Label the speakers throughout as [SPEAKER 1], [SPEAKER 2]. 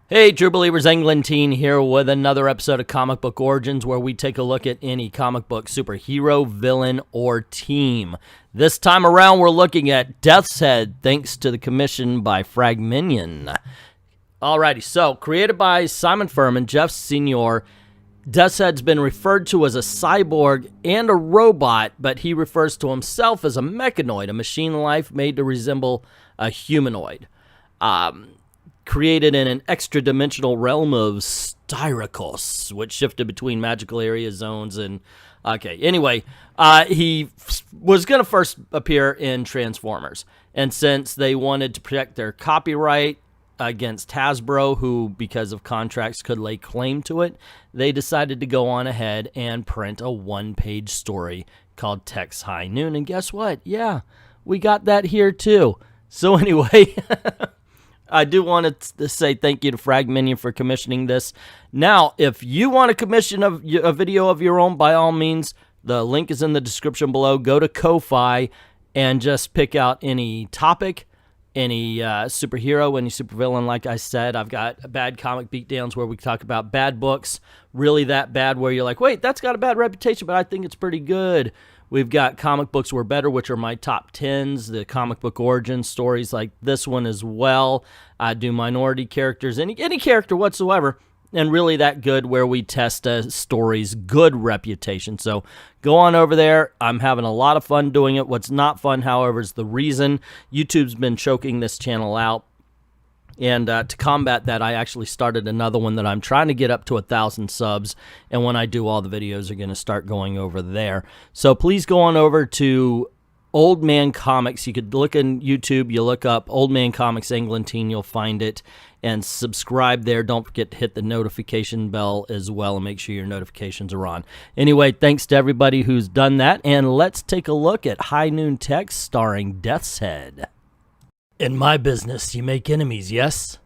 [SPEAKER 1] Hey, true believers, Englentine here with another episode of Comic Book Origins, where we take a look at any comic book superhero, villain, or team. This time around, we're looking at Deathshead, thanks to the commission by FRAGMINION. Alrighty, so created by Simon Furman, Jeff Senior. Deathshead's been referred to as a cyborg and a robot, but he refers to himself as a mechanoid, a machine life made to resemble a humanoid. Created in an extra-dimensional realm of Styricos, which shifted between magical area zones and... Okay, anyway, he was going to first appear in Transformers, and since they wanted to protect their copyright against Hasbro, who, because of contracts, could lay claim to it, they decided to go on ahead and print a one-page story called Tex High Noon, and guess what? Yeah, we got that here too. So anyway... I do want to say thank you to FRAGMINION for commissioning this. Now, if you want to commission a video of your own, by all means, the link is in the description below. Go to Ko-Fi and just pick out any topic, any superhero, any supervillain. Like I said, I've got bad comic beatdowns where we talk about bad books, really that bad where you're like, wait, that's got a bad reputation, but I think it's pretty good. We've got Comic Books Were Better, which are my top 10s, the comic book origin stories like this one as well. I do minority characters, any character whatsoever, and really that good where we test a story's good reputation. So go on over there. I'm having a lot of fun doing it. What's not fun, however, is the reason YouTube's been choking this channel out. And to combat that, I actually started another one that I'm trying to get up to 1,000 subs. And when I do, all the videos are going to start going over there. So please go on over to Old Man Comics. You could look in YouTube. You look up Old Man Comics Englentine. You'll find it. And subscribe there. Don't forget to hit the notification bell as well and make sure your notifications are on. Anyway, thanks to everybody who's done that. And let's take a look at High Noon Text starring Deathshead. In my business, you make enemies, yes?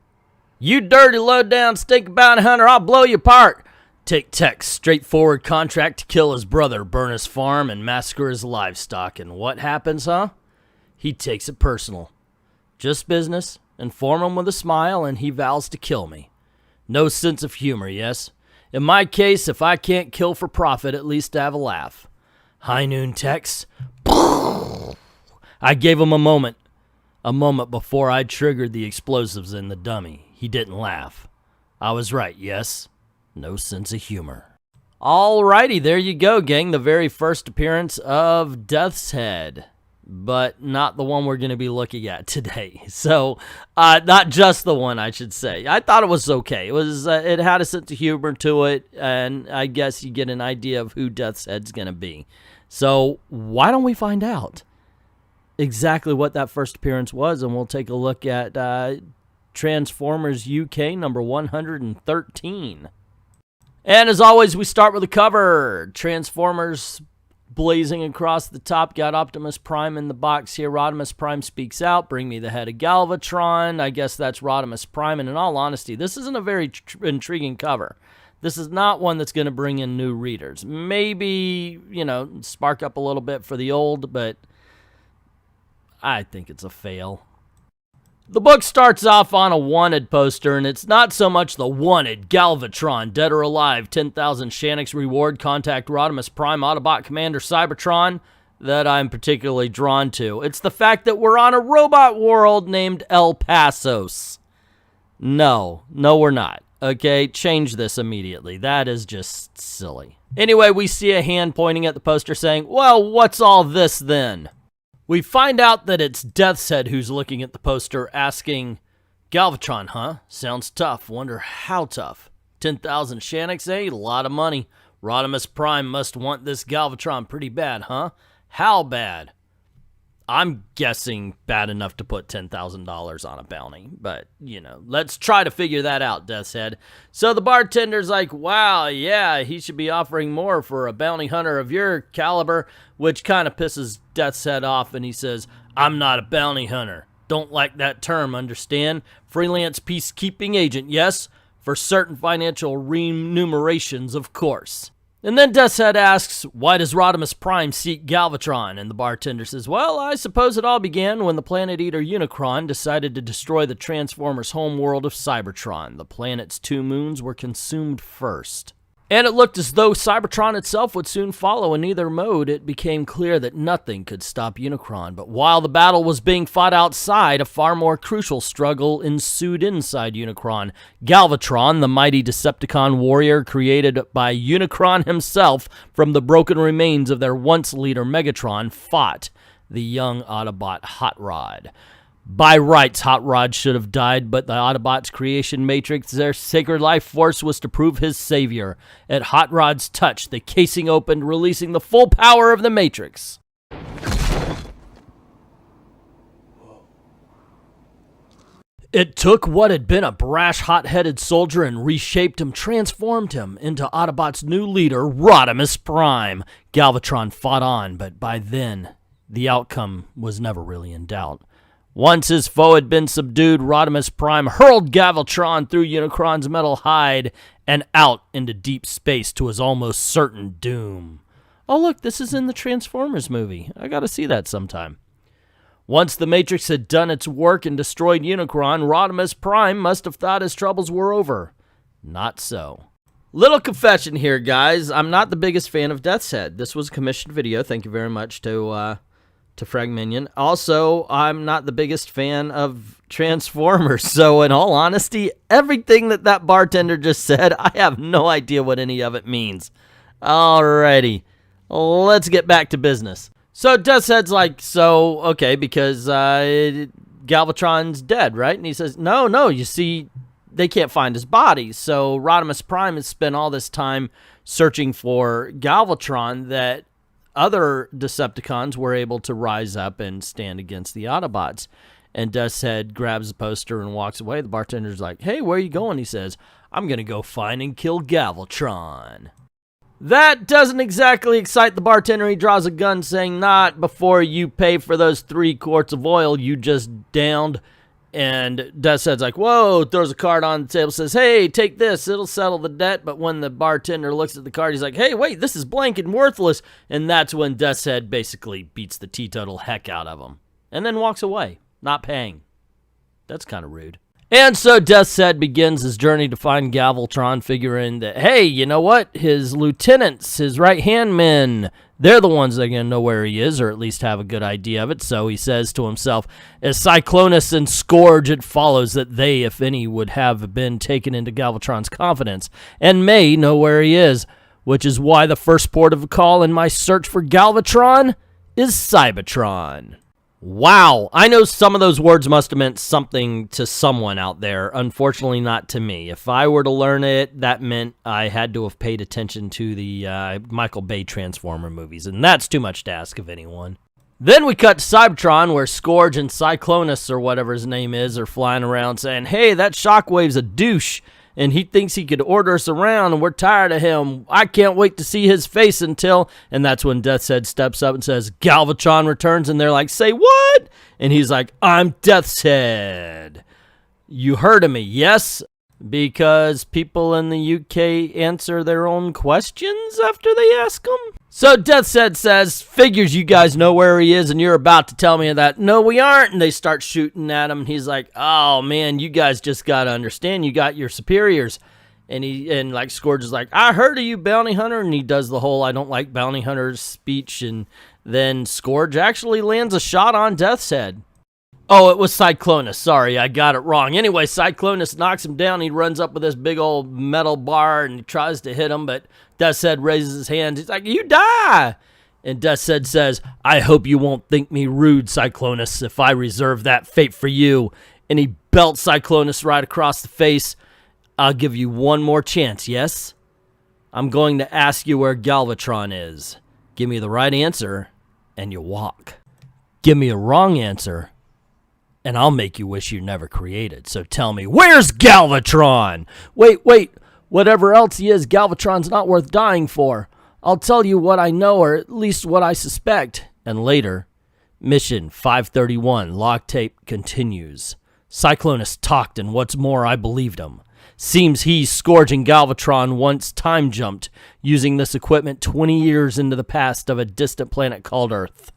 [SPEAKER 1] You dirty, low-down, stink bounty hunter, I'll blow you apart. Take Tex, straightforward contract to kill his brother, burn his farm, and massacre his livestock. And what happens, huh? He takes it personal. Just business, inform him with a smile, and he vows to kill me. No sense of humor, yes? In my case, if I can't kill for profit, at least have a laugh. High Noon Tex. I gave him a moment. A moment before I triggered the explosives in the dummy. He didn't laugh. I was right, yes? No sense of humor. Alrighty, there you go, gang. The very first appearance of Deathshead. But not the one we're going to be looking at today. So, not just the one, I should say. I thought it was okay. It had a sense of humor to it, and I guess you get an idea of who Deathshead's going to be. So, why don't we find out exactly what that first appearance was, and we'll take a look at Transformers UK number 113. And as always, we start with the cover. Transformers blazing across the top. Got Optimus Prime in the box here. Rodimus Prime speaks out. Bring me the head of Galvatron. I guess that's Rodimus Prime. And in all honesty, this isn't a very intriguing cover. This is not one that's going to bring in new readers. Maybe, spark up a little bit for the old, but I think it's a fail. The book starts off on a wanted poster, and it's not so much the wanted Galvatron, dead or alive, 10,000 Shanix reward, contact Rodimus Prime, Autobot Commander Cybertron, that I'm particularly drawn to. It's the fact that we're on a robot world named El Pasos. No, we're not. Okay, change this immediately. That is just silly. Anyway, we see a hand pointing at the poster saying, well, what's all this then? We find out that it's Deathshead who's looking at the poster asking, Galvatron, huh? Sounds tough. Wonder how tough. 10,000 Shanix, eh? A lot of money. Rodimus Prime must want this Galvatron pretty bad, huh? How bad? I'm guessing bad enough to put $10,000 on a bounty. But, let's try to figure that out, Deathshead. So the bartender's like, wow, yeah, he should be offering more for a bounty hunter of your caliber, which kind of pisses Deathshead off, and he says, I'm not a bounty hunter. Don't like that term, understand? Freelance peacekeeping agent, yes? For certain financial remunerations, of course. And then Deathshead asks, why does Rodimus Prime seek Galvatron? And the bartender says, well, I suppose it all began when the Planet Eater Unicron decided to destroy the Transformers' homeworld of Cybertron. The planet's 2 moons were consumed first. And it looked as though Cybertron itself would soon follow. In either mode, it became clear that nothing could stop Unicron. But while the battle was being fought outside, a far more crucial struggle ensued inside Unicron. Galvatron, the mighty Decepticon warrior created by Unicron himself from the broken remains of their once leader Megatron, fought the young Autobot Hot Rod. By rights, Hot Rod should have died, but the Autobots' creation matrix, their sacred life force, was to prove his savior. At Hot Rod's touch, the casing opened, releasing the full power of the matrix. It took what had been a brash, hot-headed soldier and reshaped him, transformed him into Autobots' new leader, Rodimus Prime. Galvatron fought on, but by then, the outcome was never really in doubt. Once his foe had been subdued, Rodimus Prime hurled Galvatron through Unicron's metal hide and out into deep space to his almost certain doom. Oh look, this is in the Transformers movie. I gotta see that sometime. Once the Matrix had done its work and destroyed Unicron, Rodimus Prime must have thought his troubles were over. Not so. Little confession here, guys. I'm not the biggest fan of Deathshead. This was a commissioned video. Thank you very much to FRAGMINION. Also, I'm not the biggest fan of Transformers, so in all honesty, everything that bartender just said, I have no idea what any of it means. Alrighty, let's get back to business. So Deathshead's like, so, okay, because Galvatron's dead, right? And he says, no, you see, they can't find his body. So Rodimus Prime has spent all this time searching for Galvatron that other Decepticons were able to rise up and stand against the Autobots. And Deathshead grabs the poster and walks away. The bartender's like, hey, where are you going? He says, I'm going to go find and kill Galvatron. That doesn't exactly excite the bartender. He draws a gun saying, not before you pay for those 3 quarts of oil you just downed. And Deathshead's like, whoa, throws a card on the table, says, hey, take this, it'll settle the debt. But when the bartender looks at the card, he's like, hey, wait, this is blank and worthless. And that's when Deathshead basically beats the teetotal heck out of him. And then walks away, not paying. That's kind of rude. And so Deathshead begins his journey to find Galvatron, figuring that, hey, you know what? His lieutenants, his right-hand men, they're the ones that are going to know where he is, or at least have a good idea of it. So he says to himself, as Cyclonus and Scourge, it follows that they, if any, would have been taken into Galvatron's confidence, and may know where he is, which is why the first port of call in my search for Galvatron is Cybertron. Wow, I know some of those words must have meant something to someone out there. Unfortunately, not to me. If I were to learn it, that meant I had to have paid attention to the Michael Bay Transformer movies, and that's too much to ask of anyone. Then we cut to Cybertron, where Scourge and Cyclonus, or whatever his name is, are flying around saying, hey, that Shockwave's a douche, and he thinks he could order us around, and we're tired of him. I can't wait to see his face until... And that's when Deathshead steps up and says, Galvatron returns, and they're like, say what? And he's like, I'm Deathshead. You heard of me, yes? Because people in the UK answer their own questions after they ask them? So Deathshead says, figures you guys know where he is, and you're about to tell me that. No, we aren't. And they start shooting at him. And he's like, oh, man, you guys just got to understand. You got your superiors. And like Scourge is like, I heard of you, bounty hunter. And he does the whole I don't like bounty hunters speech. And then Scourge actually lands a shot on Deathshead. Oh, it was Cyclonus. Sorry, I got it wrong. Anyway, Cyclonus knocks him down. He runs up with this big old metal bar and he tries to hit him, but Deathshead raises his hand. He's like, you die! And Deathshead says, I hope you won't think me rude, Cyclonus, if I reserve that fate for you. And he belts Cyclonus right across the face. I'll give you one more chance, yes? I'm going to ask you where Galvatron is. Give me the right answer, and you walk. Give me a wrong answer, and I'll make you wish you never created. So tell me, where's Galvatron? Wait, whatever else he is, Galvatron's not worth dying for. I'll tell you what I know, or at least what I suspect. And later, Mission 531, log tape continues. Cyclonus talked, and what's more, I believed him. Seems he, Scourge, and Galvatron once time jumped using this equipment 20 years into the past of a distant planet called Earth.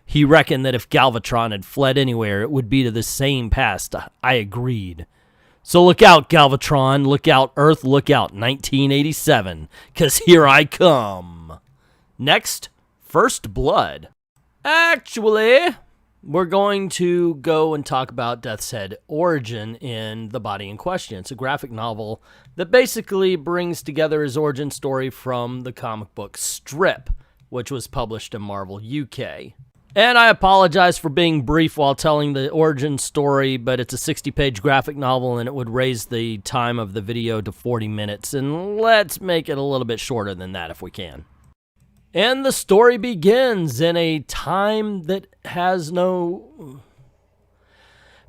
[SPEAKER 1] He reckoned that if Galvatron had fled anywhere, it would be to the same past. I agreed. So look out, Galvatron. Look out, Earth. Look out, 1987. 'Cause here I come. Next, First Blood. Actually, we're going to go and talk about Deathshead origin in The Body in Question. It's a graphic novel that basically brings together his origin story from the comic book strip, which was published in Marvel UK. And I apologize for being brief while telling the origin story, but it's a 60-page graphic novel and it would raise the time of the video to 40 minutes. And let's make it a little bit shorter than that if we can. And the story begins in a time that has no...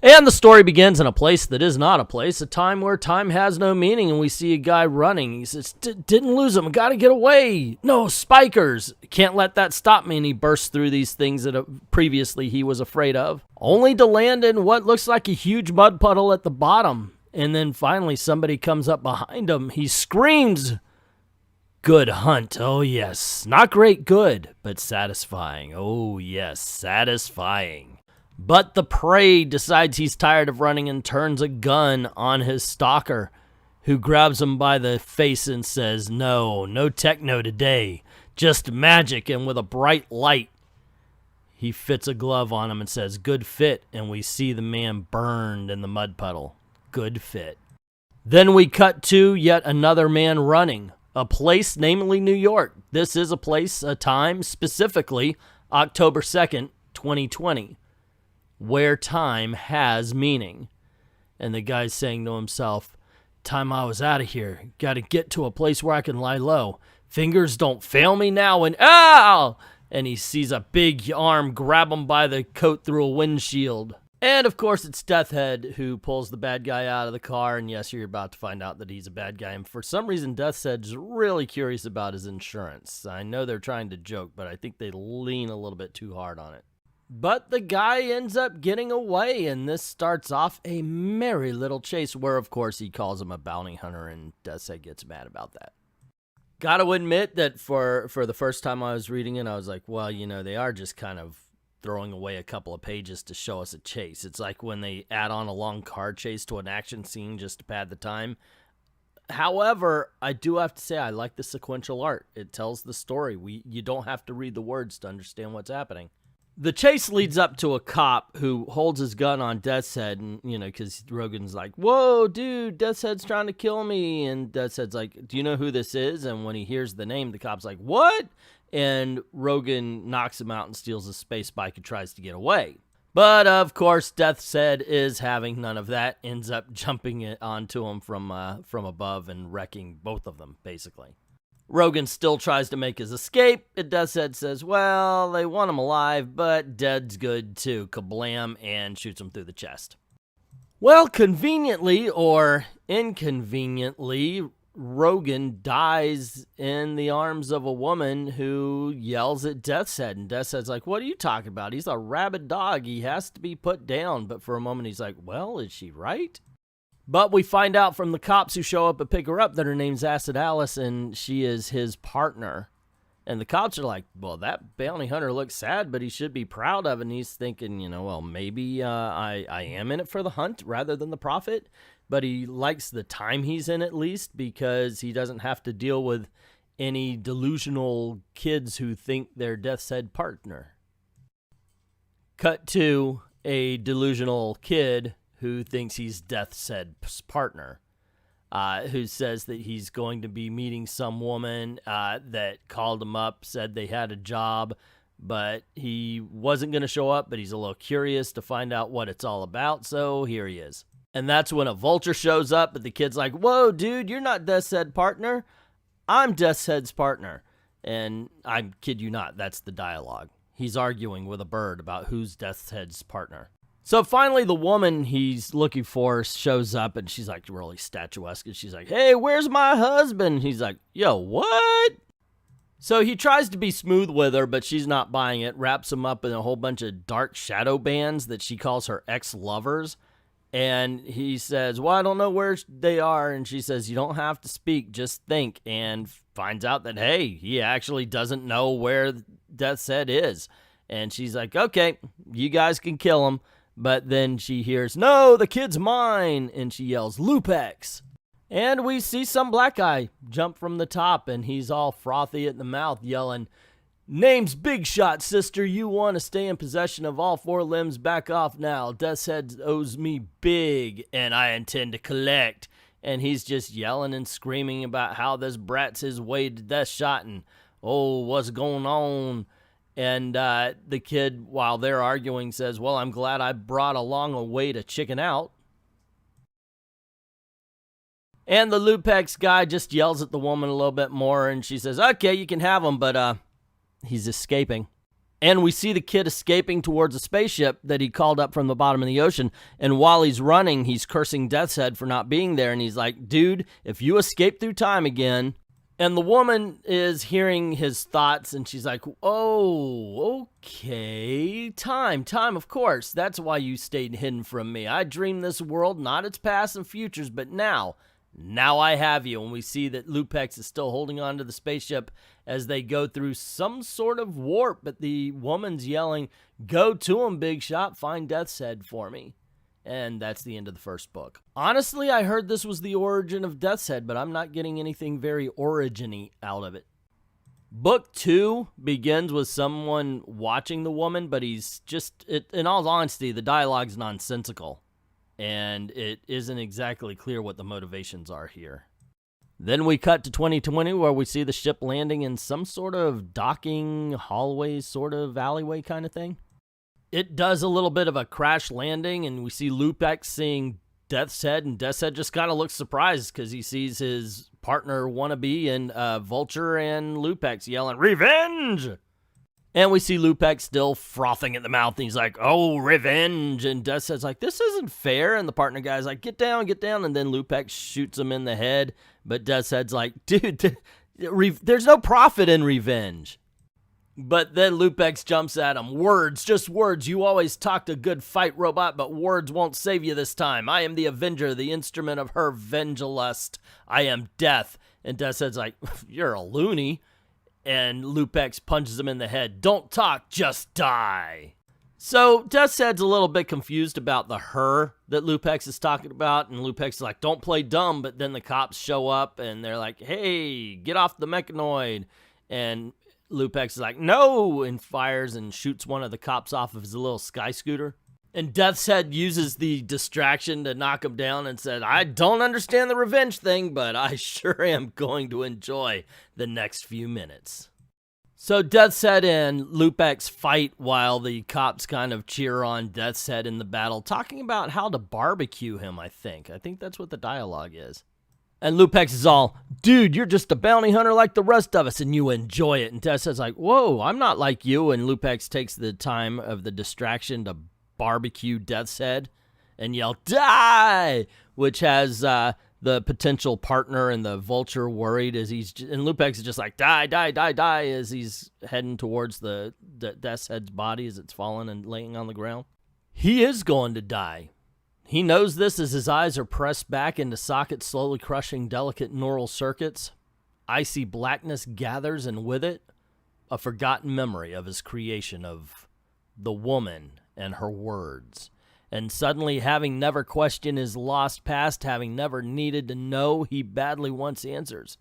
[SPEAKER 1] And the story begins in a place that is not a place, a time where time has no meaning, and we see a guy running. He says, didn't lose him, gotta get away. No, spikers. Can't let that stop me, and he bursts through these things that previously he was afraid of, only to land in what looks like a huge mud puddle at the bottom. And then finally somebody comes up behind him. He screams, "Good hunt, oh yes. Not great good, but satisfying. Oh yes, satisfying." But the prey decides he's tired of running and turns a gun on his stalker, who grabs him by the face and says, "No, no techno today. Just magic," and with a bright light, he fits a glove on him and says, "Good fit," and we see the man burned in the mud puddle. Good fit. Then we cut to yet another man running. A place, namely New York. This is a place, a time, specifically October 2nd, 2020, where time has meaning. And the guy's saying to himself, "Time I was out of here. Got to get to a place where I can lie low. Fingers don't fail me now, and ow!" And he sees a big arm grab him by the coat through a windshield. And of course it's Deathshead who pulls the bad guy out of the car, and yes, you're about to find out that he's a bad guy. And for some reason, Deathshead's really curious about his insurance. I know they're trying to joke, but I think they lean a little bit too hard on it. But the guy ends up getting away, and this starts off a merry little chase where, of course, he calls him a bounty hunter, and Deathshead gets mad about that. Gotta admit that for the first time I was reading it, I was like, well, you know, they are just kind of throwing away a couple of pages to show us a chase. It's like when they add on a long car chase to an action scene just to pad the time. However, I do have to say I like the sequential art. It tells the story. You don't have to read the words to understand what's happening. The chase leads up to a cop who holds his gun on Deathshead, and, you know, because Rogan's like, "Whoa, dude, Deathshead's trying to kill me." And Deathshead's like, "Do you know who this is?" And when he hears the name, the cop's like, "What?" And Rogan knocks him out and steals a space bike and tries to get away. But, of course, Deathshead is having none of that, ends up jumping it onto him from above and wrecking both of them, basically. Rogan still tries to make his escape, and Deathshead says, well, they want him alive, but dead's good too. Kablam, and shoots him through the chest. Well, conveniently or inconveniently, Rogan dies in the arms of a woman who yells at Deathshead, and Deathshead's like, "What are you talking about? He's a rabid dog. He has to be put down." But for a moment, he's like, well, is she right? But we find out from the cops who show up and pick her up that her name's Acid Alice, and she is his partner. And the cops are like, well, that bounty hunter looks sad, but he should be proud of it. And he's thinking, you know, well, maybe I am in it for the hunt rather than the profit. But he likes the time he's in, at least, because he doesn't have to deal with any delusional kids who think they're Deathshead partner. Cut to a delusional kid who thinks he's Deathshead's partner, who says that he's going to be meeting some woman that called him up, said they had a job, but he wasn't going to show up, but he's a little curious to find out what it's all about, so here he is. And that's when a vulture shows up, but the kid's like, "Whoa, dude, you're not Deathshead's partner. I'm Deathshead's partner." And I kid you not, that's the dialogue. He's arguing with a bird about who's Deathshead's partner. So finally, the woman he's looking for shows up, and she's like really statuesque, and she's like, "Hey, where's my husband?" He's like, "Yo, what?" So he tries to be smooth with her, but she's not buying it, wraps him up in a whole bunch of dark shadow bands that she calls her ex-lovers, And he says, well, I don't know where they are. And she says, you don't have to speak, just think. And finds out that, hey, he actually doesn't know where Deathshead is. And she's like, okay, you guys can kill him. But then she hears, no, the kid's mine. And she yells, LIVESTREAMS. And we see some black guy jump from the top, and he's all frothy at the mouth, yelling, name's Big Shot, sister. You want to stay in possession of all 4 limbs? Back off now. Deathshead owes me big, and I intend to collect. And he's just yelling and screaming about how this brat's his way to Deathshot, and oh, what's going on? And the kid, while they're arguing, says, well, I'm glad I brought along a way to chicken out. And the LIVESTREAMS guy just yells at the woman a little bit more, and she says, okay, you can have him, but he's escaping. And we see the kid escaping towards a spaceship that he called up from the bottom of the ocean, and while he's running, he's cursing Deathshead for not being there, and he's like, dude, if you escape through time again. And the woman is hearing his thoughts, and she's like, oh, okay, time, of course. That's why you stayed hidden from me. I dreamed this world, not its past and futures, but now I have you. And we see that LIVESTREAMS is still holding on to the spaceship as they go through some sort of warp, but the woman's yelling, go to him, Big Shot, find Deathshead for me. And that's the end of the first book. Honestly, I heard this was the origin of Deathshead, but I'm not getting anything very origin-y out of it. Book 2 begins with someone watching the woman, but he's just, in all honesty, the dialogue's nonsensical. And it isn't exactly clear what the motivations are here. Then we cut to 2020, where we see the ship landing in some sort of docking hallway, sort of alleyway kind of thing. It does a little bit of a crash landing, and we see LIVESTREAMS seeing Deathshead, and Deathshead just kind of looks surprised because he sees his partner wannabe and Vulture and LIVESTREAMS yelling, revenge! And we see LIVESTREAMS still frothing at the mouth, and he's like, oh, revenge! And Deathshead's like, this isn't fair, and the partner guy's like, get down, and then LIVESTREAMS shoots him in the head, but Deathshead's like, dude, there's no profit in revenge. But then LIVESTREAMS jumps at him. Words, just words. You always talked a good fight, robot, but words won't save you this time. I am the Avenger, the instrument of her vengelust. I am death. And Deathshead's like, you're a loony. And LIVESTREAMS punches him in the head. Don't talk, just die. So Deathshead's a little bit confused about the her that LIVESTREAMS is talking about. And LIVESTREAMS is like, don't play dumb. But then the cops show up and they're like, hey, get off the mechanoid. And LIVESTREAMS is like, no, and fires and shoots one of the cops off of his little sky scooter. And Deathshead uses the distraction to knock him down and said, I don't understand the revenge thing, but I sure am going to enjoy the next few minutes. So Deathshead and LIVESTREAMS fight while the cops kind of cheer on Deathshead in the battle, talking about how to barbecue him, I think. I think that's what the dialogue is. And LIVESTREAMS is all, dude, you're just a bounty hunter like the rest of us, and you enjoy it. And Deathshead's like, whoa, I'm not like you. And LIVESTREAMS takes the time of the distraction to barbecue Deathshead and yell, die! Which has the potential partner and the Vulture worried as and LIVESTREAMS is just like, die, die, die, die, as he's heading towards the Deathshead's body as it's falling and laying on the ground. He is going to die. He knows this as his eyes are pressed back into sockets, slowly crushing delicate neural circuits. Icy blackness gathers, and with it, a forgotten memory of his creation of the woman and her words. And suddenly, having never questioned his lost past, having never needed to know, he badly wants answers.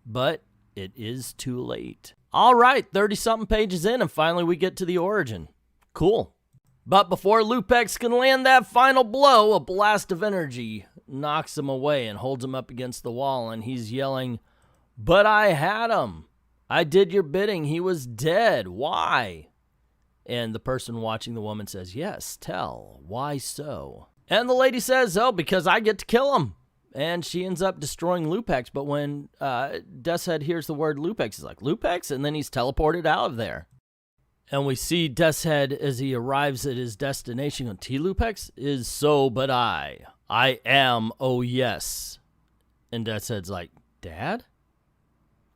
[SPEAKER 1] But it is too late. All right, 30-something pages in, and finally we get to the origin. Cool. But before LIVESTREAMS can land that final blow, a blast of energy knocks him away and holds him up against the wall, and he's yelling, but I had him. I did your bidding. He was dead. Why? And the person watching the woman says, yes, tell. Why so? And the lady says, oh, because I get to kill him. And she ends up destroying LIVESTREAMS, but when Deathshead hears the word LIVESTREAMS, he's like, LIVESTREAMS? And then he's teleported out of there. And we see Deathshead as he arrives at his destination on LIVESTREAMS is so, but I am, oh yes. And Deathshead's like, Dad?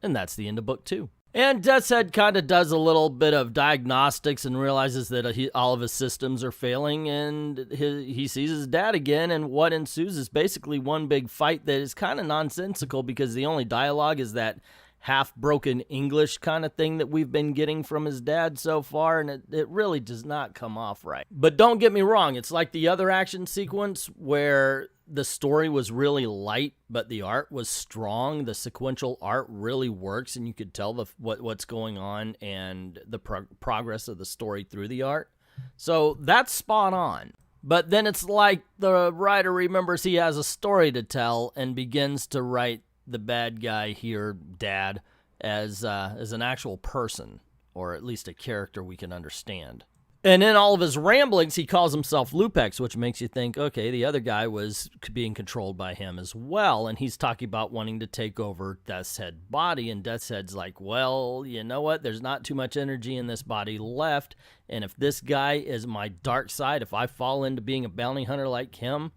[SPEAKER 1] And that's the end of book 2. And Deathshead kind of does a little bit of diagnostics and realizes that all of his systems are failing, and he sees his dad again, and what ensues is basically one big fight that is kind of nonsensical because the only dialogue is that half-broken English kind of thing that we've been getting from his dad so far, and it really does not come off right. But don't get me wrong, it's like the other action sequence where the story was really light, but the art was strong. The sequential art really works, and you could tell what's going on and the progress of the story through the art. So that's spot on. But then it's like the writer remembers he has a story to tell and begins to write the bad guy here, Dad, as an actual person, or at least a character we can understand. And in all of his ramblings, he calls himself LIVESTREAMS, which makes you think, okay, the other guy was being controlled by him as well, and he's talking about wanting to take over Deathshead's body, and Deathshead's like, well, you know what, there's not too much energy in this body left, and if this guy is my dark side, if I fall into being a bounty hunter like him,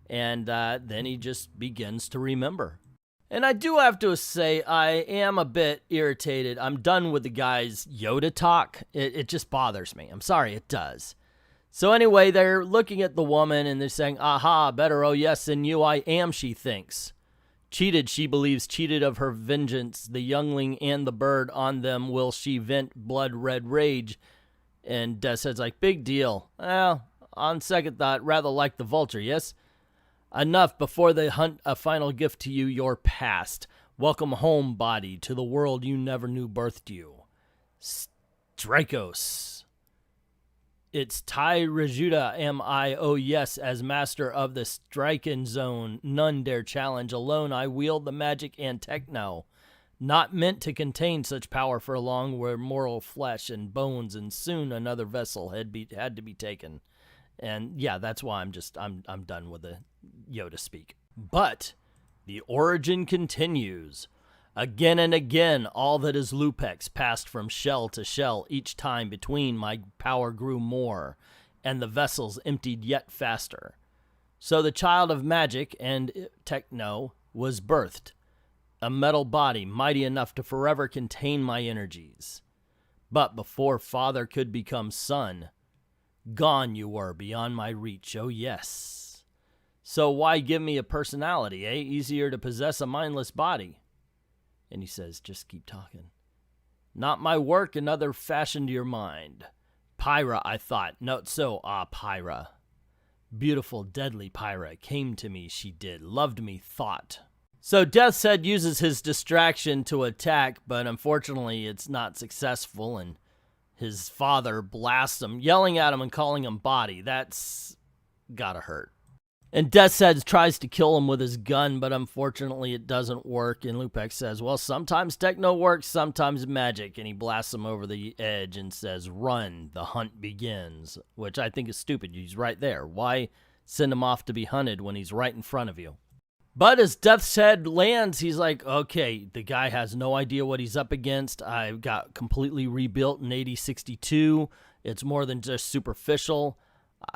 [SPEAKER 1] and then he just begins to remember. And I do have to say, I am a bit irritated. I'm done with the guy's Yoda talk. It just bothers me. I'm sorry, it does. So anyway, they're looking at the woman and they're saying, aha, better, oh yes, than you I am, she thinks. Cheated, she believes, cheated of her vengeance. The youngling and the bird on them will she vent blood-red rage. And Deathshead's like, big deal. Well, on second thought, rather like the vulture, yes? Enough before they hunt a final gift to you, your past. Welcome home, body, to the world you never knew birthed you. Strikos. It's Tai Rejuda am I, oh yes, as master of the striken zone. None dare challenge, alone I wield the magic and techno. Not meant to contain such power for long were mortal flesh and bones, and soon another vessel had to be taken. And yeah, that's why I'm done with the Yoda speak. But the origin continues. Again and again, all that is LIVESTREAMS passed from shell to shell. Each time between my power grew more, and the vessels emptied yet faster. So the child of magic and techno was birthed, a metal body mighty enough to forever contain my energies. But before father could become son, gone you were beyond my reach, oh yes. So why give me a personality, eh? Easier to possess a mindless body. And he says, just keep talking. Not my work, another fashioned your mind. Pyra, I thought, not so, Pyra. Beautiful, deadly Pyra, came to me, she did, loved me, thought. So Deathshead uses his distraction to attack, but unfortunately it's not successful, and his father blasts him, yelling at him and calling him body. That's gotta hurt. And Deathshead tries to kill him with his gun, but unfortunately it doesn't work. And LIVESTREAMS says, well, sometimes techno works, sometimes magic. And he blasts him over the edge and says, run, the hunt begins. Which I think is stupid. He's right there. Why send him off to be hunted when he's right in front of you? But as Deathshead lands, he's like, okay, the guy has no idea what he's up against. I got completely rebuilt in 8062. It's more than just superficial.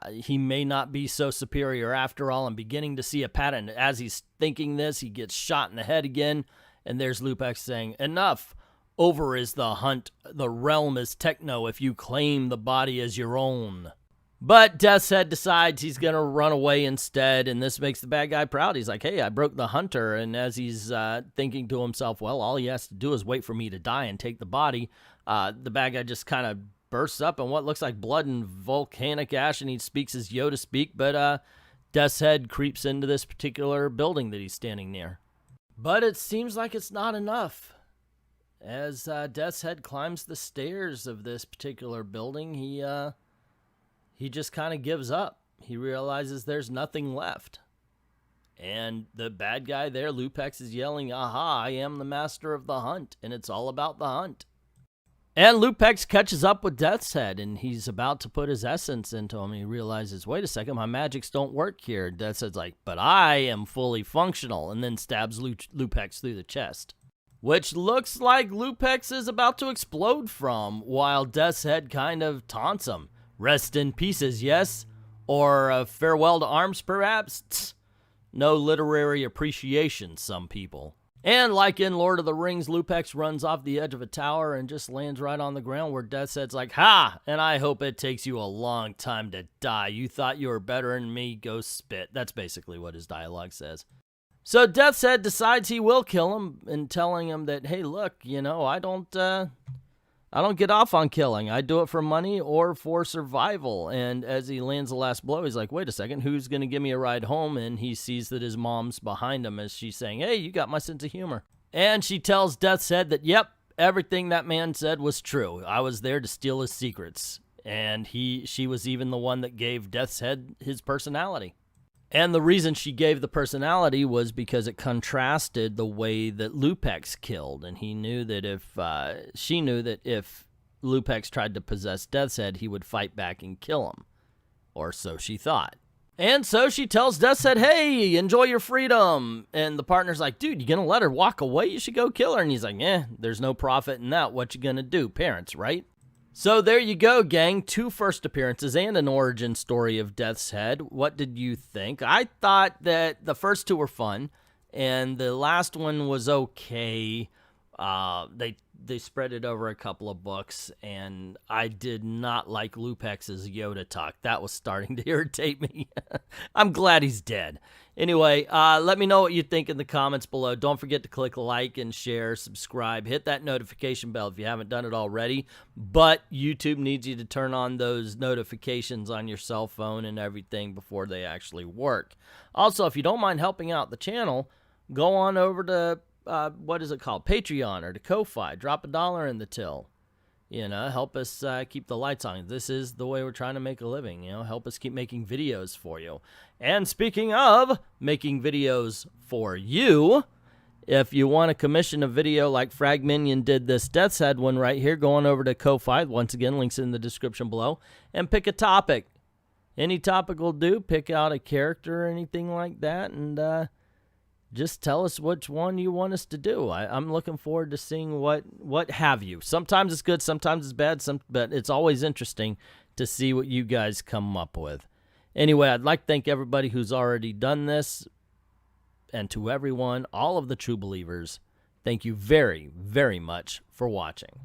[SPEAKER 1] He may not be so superior after all. I'm beginning to see a pattern. As he's thinking this, he gets shot in the head again. And there's LIVESTREAMS saying, enough. Over is the hunt. The realm is techno if you claim the body as your own. But Deathshead decides he's going to run away instead, and this makes the bad guy proud. He's like, hey, I broke the hunter, and as he's thinking to himself, well, all he has to do is wait for me to die and take the body, the bad guy just kind of bursts up in what looks like blood and volcanic ash, and he speaks his Yoda speak, but Deathshead creeps into this particular building that he's standing near. But it seems like it's not enough. As Deathshead climbs the stairs of this particular building, he just kind of gives up. He realizes there's nothing left. And the bad guy there, LIVESTREAMS, is yelling, aha, I am the master of the hunt, and it's all about the hunt. And LIVESTREAMS catches up with Deathshead, and he's about to put his essence into him. He realizes, wait a second, my magics don't work here. Deathshead's like, but I am fully functional, and then stabs LIVESTREAMS through the chest. Which looks like LIVESTREAMS is about to explode from, while Deathshead kind of taunts him. Rest in pieces, yes? Or farewell to arms, perhaps? Tch. No literary appreciation, some people. And like in Lord of the Rings, Lupex runs off the edge of a tower and just lands right on the ground where Deathshead's like, ha! And I hope it takes you a long time to die. You thought you were better than me, go spit. That's basically what his dialogue says. So Deathshead decides he will kill him and telling him that, hey, look, you know, I don't get off on killing. I do it for money or for survival. And as he lands the last blow, he's like, wait a second, who's going to give me a ride home? And he sees that his mom's behind him as she's saying, hey, you got my sense of humor. And she tells Deathshead that, yep, everything that man said was true. I was there to steal his secrets. And she was even the one that gave Deathshead his personality. And the reason she gave the personality was because it contrasted the way that Lupex killed. And he knew that she knew that if Lupex tried to possess Deathshead, he would fight back and kill him. Or so she thought. And so she tells Deathshead, hey, enjoy your freedom. And the partner's like, dude, you gonna let her walk away? You should go kill her. And he's like, there's no profit in that. What you gonna do? Parents, right? So there you go, gang. 2 first appearances and an origin story of Deathshead. What did you think? I thought that the first 2 were fun, and the last one was okay. They spread it over a couple of books, and I did not like Lupex's Yoda talk. That was starting to irritate me. I'm glad he's dead. Anyway, let me know what you think in the comments below. Don't forget to click like and share, subscribe, hit that notification bell if you haven't done it already. But YouTube needs you to turn on those notifications on your cell phone and everything before they actually work. Also, if you don't mind helping out the channel, go on over to what is it called? Patreon or to Ko-Fi. Drop $1 in the till. You know, help us keep the lights on. This is the way we're trying to make a living. You know, help us keep making videos for you. And speaking of making videos for you, if you want to commission a video like FRAGMINION did this Deathshead one right here, go on over to Ko-Fi. Once again, links in the description below. And pick a topic. Any topic will do. Pick out a character or anything like that. And just tell us which one you want us to do. I'm looking forward to seeing what have you. Sometimes it's good, sometimes it's bad, but it's always interesting to see what you guys come up with. Anyway, I'd like to thank everybody who's already done this. And to everyone, all of the true believers, thank you very, very much for watching.